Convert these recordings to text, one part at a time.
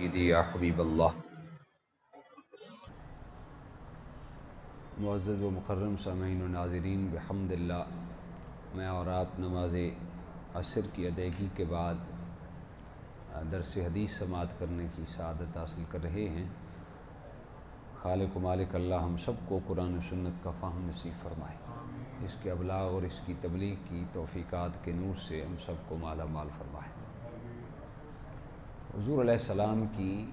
سیدی یا حبیب اللہ۔ معزز و مکرم سامعین و ناظرین، بحمد اللہ میں اور آپ نماز عصر کی ادائیگی کے بعد درس حدیث سماعت کرنے کی سعادت حاصل کر رہے ہیں۔ خالق و مالک اللہ ہم سب کو قرآن و سنت کا فہم نصیب فرمائے، اس کے ابلاغ اور اس کی تبلیغ کی توفیقات کے نور سے ہم سب کو مالا مال فرمائے۔ حضور علیہ السلام کی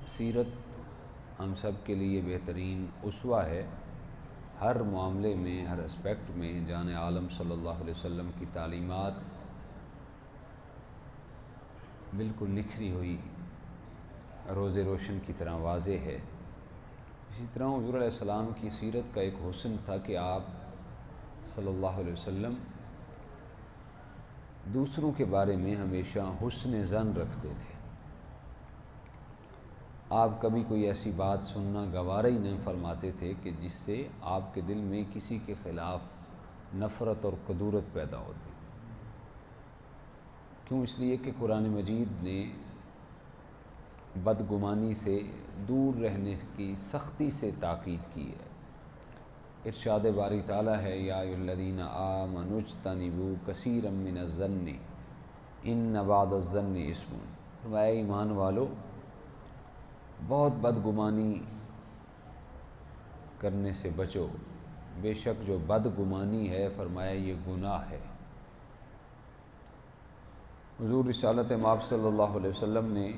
سیرت ہم سب کے لیے بہترین اسوہ ہے۔ ہر معاملے میں، ہر اسپیکٹ میں جان عالم صلی اللہ علیہ وسلم کی تعلیمات بالکل نکھری ہوئی روز روشن کی طرح واضح ہے۔ اسی طرح حضور علیہ السلام کی سیرت کا ایک حسن تھا کہ آپ صلی اللہ علیہ وسلم دوسروں کے بارے میں ہمیشہ حسن ظن رکھتے تھے۔ آپ کبھی کوئی ایسی بات سننا گوارا ہی نہیں فرماتے تھے کہ جس سے آپ کے دل میں کسی کے خلاف نفرت اور کدورت پیدا ہوتی۔ کیوں؟ اس لیے کہ قرآن مجید نے بدگمانی سے دور رہنے کی سختی سے تاکید کی ہے۔ ارشاد باری تعالیٰ ہے، یا ایھا الذین آمنوا اجتنبوا کثیرا من الظن ان بعض الظن اثم۔ فرمایا ایمان والو، بہت بدگمانی کرنے سے بچو، بے شک جو بدگمانی ہے فرمایا یہ گناہ ہے۔ حضور رسالت مآب صلی اللہ علیہ وسلم نے،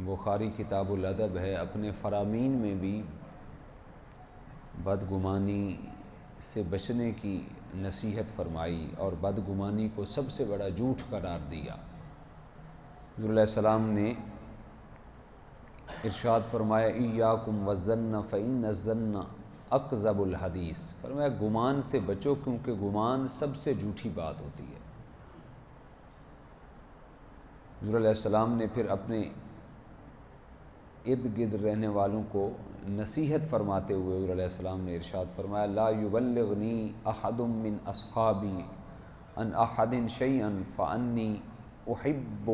بخاری کتاب الادب ہے، اپنے فرامین میں بھی بدگمانی سے بچنے کی نصیحت فرمائی اور بدگمانی کو سب سے بڑا جھوٹ قرار دیا۔ حضور علیہ السلام نے ارشاد فرمایا، ایاکم والظن فإن الظن اکذب الحدیث۔ فرمایا گمان سے بچو کیونکہ گمان سب سے جھوٹی بات ہوتی ہے۔ حضور علیہ السلام نے پھر اپنے ارد گرد رہنے والوں کو نصیحت فرماتے ہوئے حضور علیہ السلام نے ارشاد فرمایا، لا یبلغنی احد من اصحابی عن احد شیئا فانی احب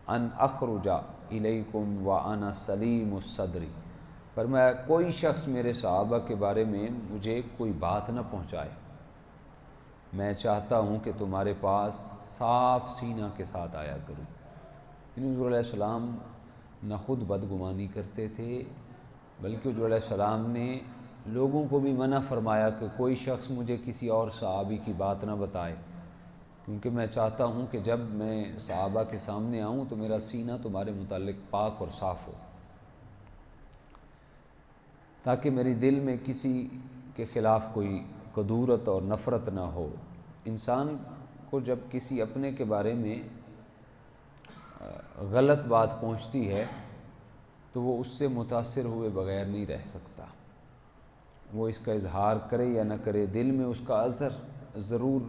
ان اخرج الیکم وانا سلیم الصدر۔ فرمایا کوئی شخص میرے صحابہ کے بارے میں مجھے کوئی بات نہ پہنچائے، میں چاہتا ہوں کہ تمہارے پاس صاف سینہ کے ساتھ آیا کروں۔ حضور علیہ السلام نہ خود بدگمانی کرتے تھے، بلکہ حضور علیہ السلام نے لوگوں کو بھی منع فرمایا کہ کوئی شخص مجھے کسی اور صحابی کی بات نہ بتائے، کیونکہ میں چاہتا ہوں کہ جب میں صحابہ کے سامنے آؤں تو میرا سینہ تمہارے متعلق پاک اور صاف ہو، تاکہ میری دل میں کسی کے خلاف کوئی کدورت اور نفرت نہ ہو۔ انسان کو جب کسی اپنے کے بارے میں غلط بات پہنچتی ہے تو وہ اس سے متاثر ہوئے بغیر نہیں رہ سکتا، وہ اس کا اظہار کرے یا نہ کرے، دل میں اس کا اثر ضرور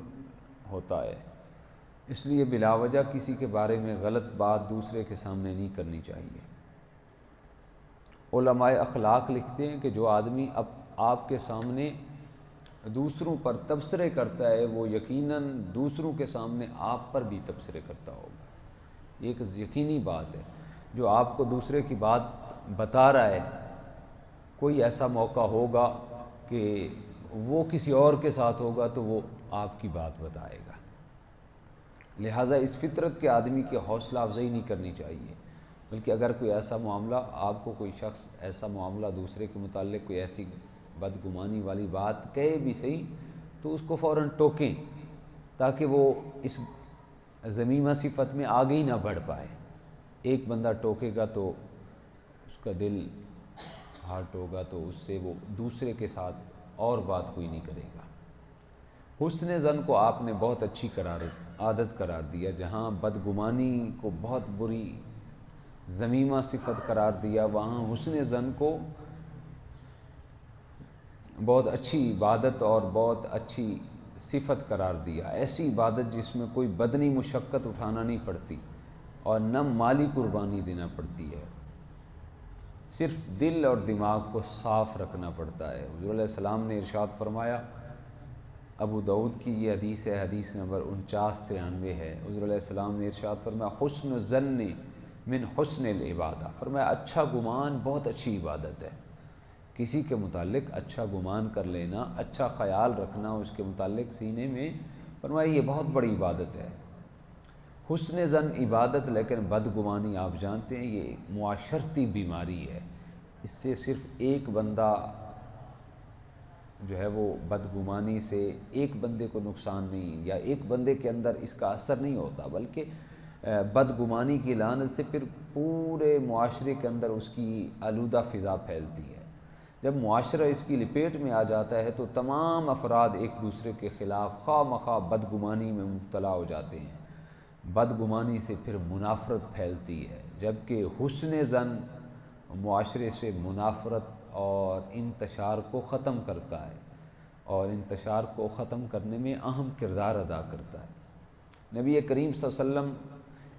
ہوتا ہے۔ اس لیے بلا وجہ کسی کے بارے میں غلط بات دوسرے کے سامنے نہیں کرنی چاہیے۔ علماء اخلاق لکھتے ہیں کہ جو آدمی آپ کے سامنے دوسروں پر تبصرے کرتا ہے وہ یقیناً دوسروں کے سامنے آپ پر بھی تبصرے کرتا ہوگا۔ یہ ایک یقینی بات ہے۔ جو آپ کو دوسرے کی بات بتا رہا ہے، کوئی ایسا موقع ہوگا کہ وہ کسی اور کے ساتھ ہوگا تو وہ آپ کی بات بتائے گا۔ لہٰذا اس فطرت کے آدمی کی حوصلہ افزائی نہیں کرنی چاہیے، بلکہ اگر کوئی ایسا معاملہ آپ کو، کوئی شخص ایسا معاملہ دوسرے کے متعلق کوئی ایسی بدگمانی والی بات کہے بھی صحیح تو اس کو فوراً ٹوکیں، تاکہ وہ اس ذمیمہ صفت میں آگے ہی نہ بڑھ پائے۔ ایک بندہ ٹوکے گا تو اس کا دل ہارٹ ہوگا تو اس سے وہ دوسرے کے ساتھ اور بات کوئی نہیں کرے گا۔ حسن ظن کو آپ نے بہت اچھی عادت قرار دیا، جہاں بدگمانی کو بہت بری ذمیمہ صفت قرار دیا، وہاں حسن ظن کو بہت اچھی عبادت اور بہت اچھی صفت قرار دیا۔ ایسی عبادت جس میں کوئی بدنی مشقت اٹھانا نہیں پڑتی اور نہ مالی قربانی دینا پڑتی ہے، صرف دل اور دماغ کو صاف رکھنا پڑتا ہے۔ حضور علیہ السلام نے ارشاد فرمایا، ابو داؤد کی یہ حدیث ہے، حدیث نمبر 4993 ہے۔ حضور علیہ السلام نے ارشاد فرمایا، حسن الظن من حسن العبادہ، فرمایا اچھا گمان بہت اچھی عبادت ہے، کسی کے متعلق اچھا گمان کر لینا، اچھا خیال رکھنا اس کے متعلق سینے میں، فرمایا یہ بہت بڑی عبادت ہے۔ حسن ظن عبادت، لیکن بدگمانی آپ جانتے ہیں یہ معاشرتی بیماری ہے، اس سے صرف ایک بندہ جو ہے وہ بدگمانی سے ایک بندے کو نقصان نہیں، یا ایک بندے کے اندر اس کا اثر نہیں ہوتا، بلکہ بدگمانی کی لعنت سے پھر پورے معاشرے کے اندر اس کی آلودہ فضا پھیلتی ہے۔ جب معاشرہ اس کی لپیٹ میں آ جاتا ہے تو تمام افراد ایک دوسرے کے خلاف خواہ مخواہ بدگمانی میں مبتلا ہو جاتے ہیں، بدگمانی سے پھر منافرت پھیلتی ہے، جبکہ حسن ظن معاشرے سے منافرت اور انتشار کو ختم کرتا ہے، اور انتشار کو ختم کرنے میں اہم کردار ادا کرتا ہے۔ نبی کریم صلی اللہ علیہ وسلم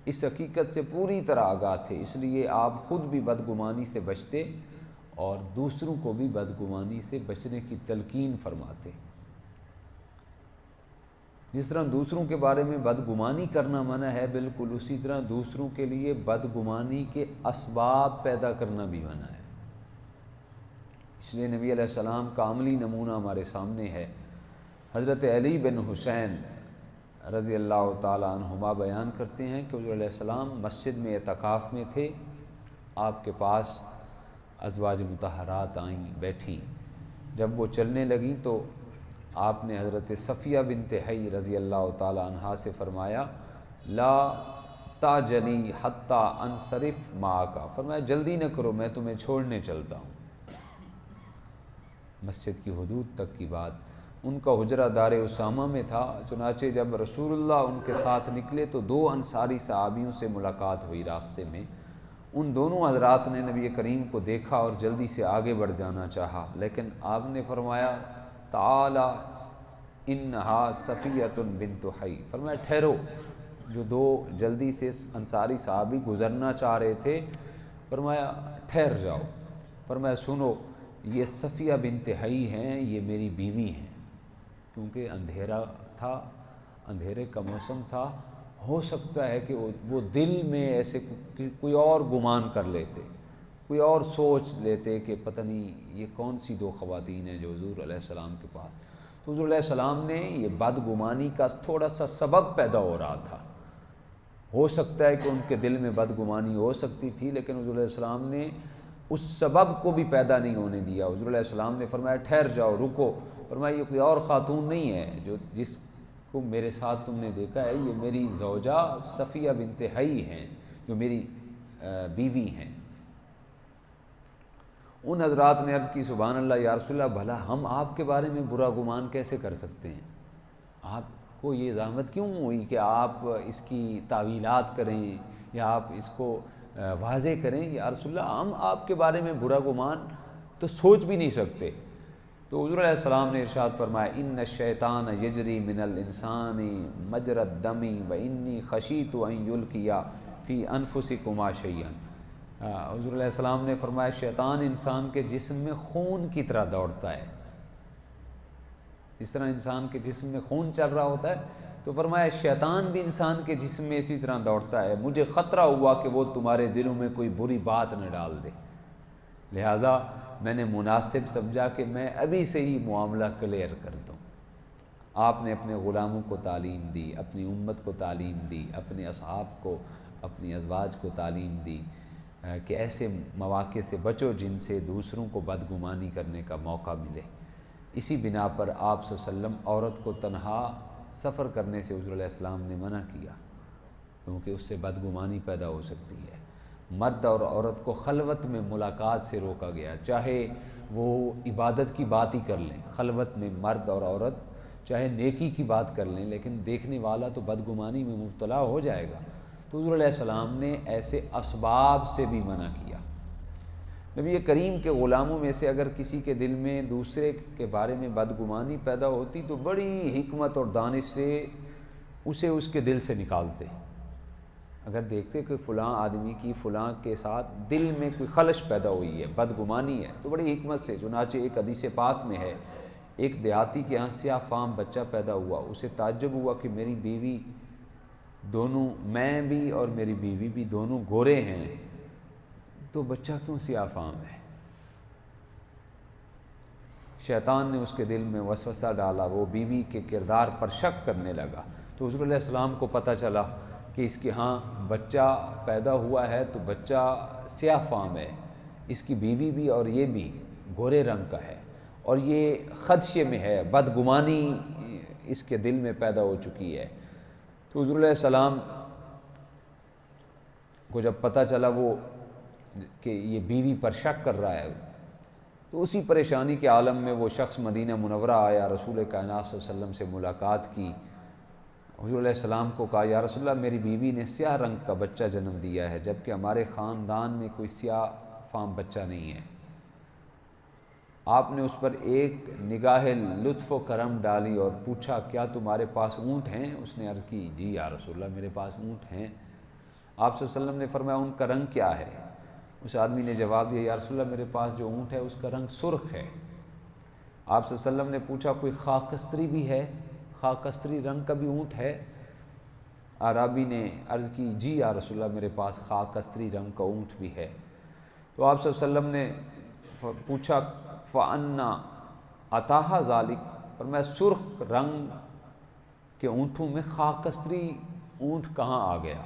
اس حقیقت سے پوری طرح آگاہ تھے، اس لیے آپ خود بھی بدگمانی سے بچتے اور دوسروں کو بھی بدگمانی سے بچنے کی تلقین فرماتے۔ جس طرح دوسروں کے بارے میں بدگمانی کرنا منع ہے، بالکل اسی طرح دوسروں کے لیے بدگمانی کے اسباب پیدا کرنا بھی منع ہے۔ اس لیے نبی علیہ السلام کا عملی نمونہ ہمارے سامنے ہے۔ حضرت علی بن حسین رضی اللہ تعالیٰ عنہما بیان کرتے ہیں کہ حضور علیہ السلام مسجد میں اعتکاف میں تھے، آپ کے پاس ازواج مطہرات آئیں، بیٹھیں، جب وہ چلنے لگیں تو آپ نے حضرت صفیہ بنت حی رضی اللہ تعالیٰ عنہا سے فرمایا لا تعجلی حتی انصرف معک، فرمایا جلدی نہ کرو میں تمہیں چھوڑنے چلتا ہوں۔ مسجد کی حدود تک کی بات، ان کا حجرہ دار اسامہ میں تھا، چنانچہ جب رسول اللہ ان کے ساتھ نکلے تو دو انصاری صحابیوں سے ملاقات ہوئی راستے میں، ان دونوں حضرات نے نبی کریم کو دیکھا اور جلدی سے آگے بڑھ جانا چاہا، لیکن آپ نے فرمایا تعالی انہا صفیۃ بنت حی، فرمایا ٹھہرو۔ جو دو جلدی سے انصاری صحابی گزرنا چاہ رہے تھے، فرمایا ٹھہر جاؤ، فرمایا سنو یہ صفیہ بنت حی ہیں، یہ میری بیوی ہیں، کیونکہ اندھیرا تھا، اندھیرے کا موسم تھا، ہو سکتا ہے کہ وہ دل میں ایسے کوئی اور گمان کر لیتے، کوئی اور سوچ لیتے کہ پتہ نہیں یہ کون سی دو خواتین ہیں جو حضور علیہ السلام کے پاس۔ تو حضور علیہ السلام نے یہ بدگمانی کا تھوڑا سا سبب پیدا ہو رہا تھا، ہو سکتا ہے کہ ان کے دل میں بدگمانی ہو سکتی تھی، لیکن حضور علیہ السلام نے اس سبب کو بھی پیدا نہیں ہونے دیا۔ حضور علیہ السلام نے فرمایا ٹھہر جاؤ، رکو، فرمایا یہ کوئی اور خاتون نہیں ہے جس کو میرے ساتھ تم نے دیکھا ہے، یہ میری زوجہ صفیہ بنت حی ہیں جو میری بیوی ہیں۔ ان حضرات نے عرض کی سبحان اللہ یا رسول اللہ، بھلا ہم آپ کے بارے میں برا گمان کیسے کر سکتے ہیں؟ آپ کو یہ زحمت کیوں ہوئی کہ آپ اس کی تعویلات کریں یا آپ اس کو واضح کریں؟ یا رسول اللہ ہم آپ کے بارے میں برا گمان تو سوچ بھی نہیں سکتے۔ تو حضور علیہ السلام نے ارشاد فرمایا ان الشیطان یجری من الانسان مجری الدم وانی خشیت ان یلقی فی انفسکما شیئا۔ حضور علیہ السلام نے فرمایا شیطان انسان کے جسم میں خون کی طرح دوڑتا ہے، جس طرح انسان کے جسم میں خون چل رہا ہوتا ہے، تو فرمایا شیطان بھی انسان کے جسم میں اسی طرح دوڑتا ہے، مجھے خطرہ ہوا کہ وہ تمہارے دلوں میں کوئی بری بات نہ ڈال دے، لہٰذا میں نے مناسب سمجھا کہ میں ابھی سے ہی معاملہ کلیئر کر دوں۔ آپ نے اپنے غلاموں کو تعلیم دی، اپنی امت کو تعلیم دی، اپنے اصحاب کو، اپنی ازواج کو تعلیم دی کہ ایسے مواقع سے بچو جن سے دوسروں کو بدگمانی کرنے کا موقع ملے۔ اسی بنا پر آپ صلی اللہ علیہ وسلم عورت کو تنہا سفر کرنے سے حضور علیہ السلام نے منع کیا، کیونکہ اس سے بدگمانی پیدا ہو سکتی ہے۔ مرد اور عورت کو خلوت میں ملاقات سے روکا گیا، چاہے وہ عبادت کی بات ہی کر لیں، خلوت میں مرد اور عورت چاہے نیکی کی بات کر لیں، لیکن دیکھنے والا تو بدگمانی میں مبتلا ہو جائے گا۔ تو حضور علیہ السلام نے ایسے اسباب سے بھی منع کیا۔ نبی کریم کے غلاموں میں سے اگر کسی کے دل میں دوسرے کے بارے میں بدگمانی پیدا ہوتی تو بڑی حکمت اور دانش سے اسے اس کے دل سے نکالتے۔ اگر دیکھتے کہ فلاں آدمی کی فلاں کے ساتھ دل میں کوئی خلش پیدا ہوئی ہے، بدگمانی ہے، تو بڑی حکمت سے، چنانچہ ایک حدیث پاک میں ہے ایک دیہاتی کے یہاں سیاہ فام بچہ پیدا ہوا، اسے تعجب ہوا کہ میری بیوی دونوں میں بھی اور میری بیوی بھی دونوں گورے ہیں، تو بچہ کیوں سیاہ فام ہے؟ شیطان نے اس کے دل میں وسوسہ ڈالا، وہ بیوی کے کردار پر شک کرنے لگا۔ تو حضور علیہ السلام کو پتہ چلا کہ اس کے ہاں بچہ پیدا ہوا ہے تو بچہ سیاہ فام ہے، اس کی بیوی بھی اور یہ بھی گورے رنگ کا ہے، اور یہ خدشے میں ہے، بدگمانی اس کے دل میں پیدا ہو چکی ہے۔ تو حضور علیہ السلام کو جب پتہ چلا وہ کہ یہ بیوی پر شک کر رہا ہے، تو اسی پریشانی کے عالم میں وہ شخص مدینہ منورہ آیا، رسول کائنات صلی اللہ علیہ وسلم سے ملاقات کی۔ حضور علیہ السلام کو کہا، یا رسول اللہ میری بیوی نے سیاہ رنگ کا بچہ جنم دیا ہے، جبکہ ہمارے خاندان میں کوئی سیاہ فام بچہ نہیں ہے۔ آپ نے اس پر ایک نگاہ لطف و کرم ڈالی اور پوچھا، کیا تمہارے پاس اونٹ ہیں؟ اس نے عرض کی، جی یا رسول اللہ میرے پاس اونٹ ہیں۔ آپ صلی اللہ علیہ وسلم نے فرمایا، ان کا رنگ کیا ہے؟ اس آدمی نے جواب دیا، یا رسول اللہ میرے پاس جو اونٹ ہے اس کا رنگ سرخ ہے۔ آپ صلی اللہ علیہ وسلم نے پوچھا، کوئی خاکستری بھی ہے؟ خاکستری رنگ کا بھی اونٹ ہے؟ اعرابی نے عرض کی، جی یا رسول اللہ میرے پاس خاکستری رنگ کا اونٹ بھی ہے۔ تو آپ صلی اللہ علیہ وسلم نے پوچھا، فَأَنَّا أَتَاهَا ذَلِكَ؟ فرمایا سرخ رنگ کے اونٹوں میں خاکستری اونٹ کہاں آ گیا؟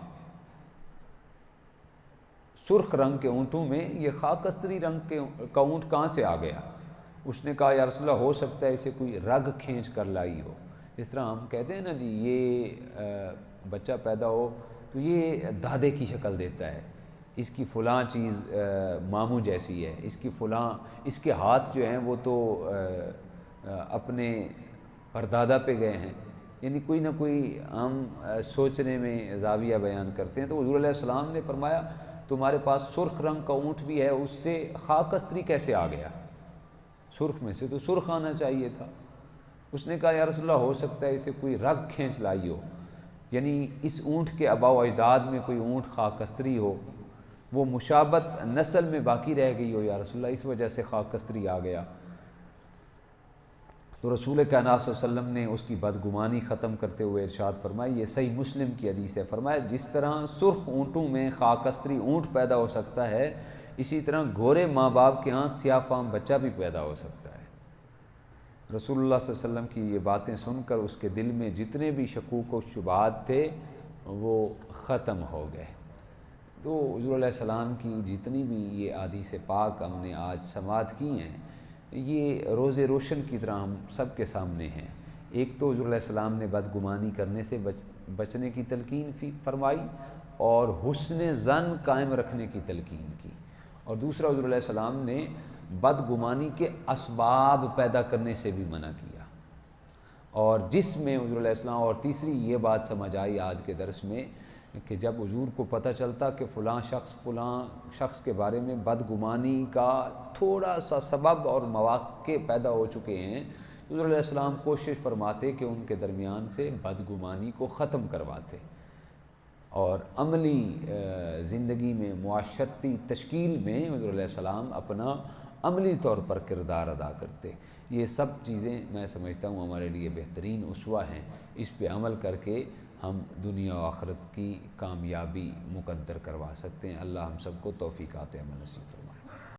سرخ رنگ کے اونٹوں میں یہ خاکستری رنگ کا اونٹ کہاں سے آ گیا؟ اس نے کہا، یا رسول اللہ ہو سکتا ہے اسے کوئی رگ کھینچ کر لائی ہو۔ اس طرح ہم کہتے ہیں نا جی، یہ بچہ پیدا ہو تو یہ دادے کی شکل دیتا ہے، اس کی فلاں چیز ماموں جیسی ہے، اس کی فلاں، اس کے ہاتھ جو ہیں وہ تو اپنے پردادا پہ گئے ہیں، یعنی کوئی نہ کوئی ہم سوچنے میں زاویہ بیان کرتے ہیں۔ تو حضور علیہ السلام نے فرمایا، تمہارے پاس سرخ رنگ کا اونٹ بھی ہے، اس سے خاکستری کیسے آ گیا؟ سرخ میں سے تو سرخ آنا چاہیے تھا۔ اس نے کہا، یا رسول اللہ ہو سکتا ہے اسے کوئی رگ کھینچ لائی ہو، یعنی اس اونٹ کے آباء و اجداد میں کوئی اونٹ خاکستری ہو، وہ مشابت نسل میں باقی رہ گئی ہو، یا رسول اللہ اس وجہ سے خاکستری آ گیا۔ تو رسول کائنات صلی اللہ علیہ وسلم نے اس کی بدگمانی ختم کرتے ہوئے ارشاد فرمایا، یہ صحیح مسلم کی حدیث ہے، فرمایا جس طرح سرخ اونٹوں میں خاکستری اونٹ پیدا ہو سکتا ہے، اسی طرح گورے ماں باپ کے ہاں سیاہ فام بچہ بھی پیدا ہو سکتا ہے۔ رسول اللہ صلی اللہ علیہ وسلم کی یہ باتیں سن کر اس کے دل میں جتنے بھی شکوک و شبہات تھے وہ ختم ہو گئے۔ تو حضور علیہ السلام کی جتنی بھی یہ احادیث پاک ہم نے آج سماعت کی ہیں، یہ روز روشن کی طرح ہم سب کے سامنے ہیں۔ ایک تو حضور علیہ السلام نے بدگمانی کرنے سے بچنے کی تلقین فرمائی، اور حسن ظن قائم رکھنے کی تلقین کی، اور دوسرا حضور علیہ السلام نے بدگمانی کے اسباب پیدا کرنے سے بھی منع کیا، اور جس میں حضور علیہ السلام، اور تیسری یہ بات سمجھ آئی آج کے درس میں کہ جب حضور کو پتہ چلتا کہ فلاں شخص کے بارے میں بدگمانی کا تھوڑا سا سبب اور مواقع پیدا ہو چکے ہیں، تو حضور علیہ السلام کوشش فرماتے کہ ان کے درمیان سے بدگمانی کو ختم کرواتے، اور عملی زندگی میں، معاشرتی تشکیل میں حضور علیہ السلام اپنا عملی طور پر کردار ادا کرتے۔ یہ سب چیزیں میں سمجھتا ہوں ہمارے لیے بہترین اسوہ ہیں، اس پہ عمل کر کے ہم دنیا و آخرت کی کامیابی مقدر کروا سکتے ہیں۔ اللہ ہم سب کو توفیقات عمل نصیب فرمائے۔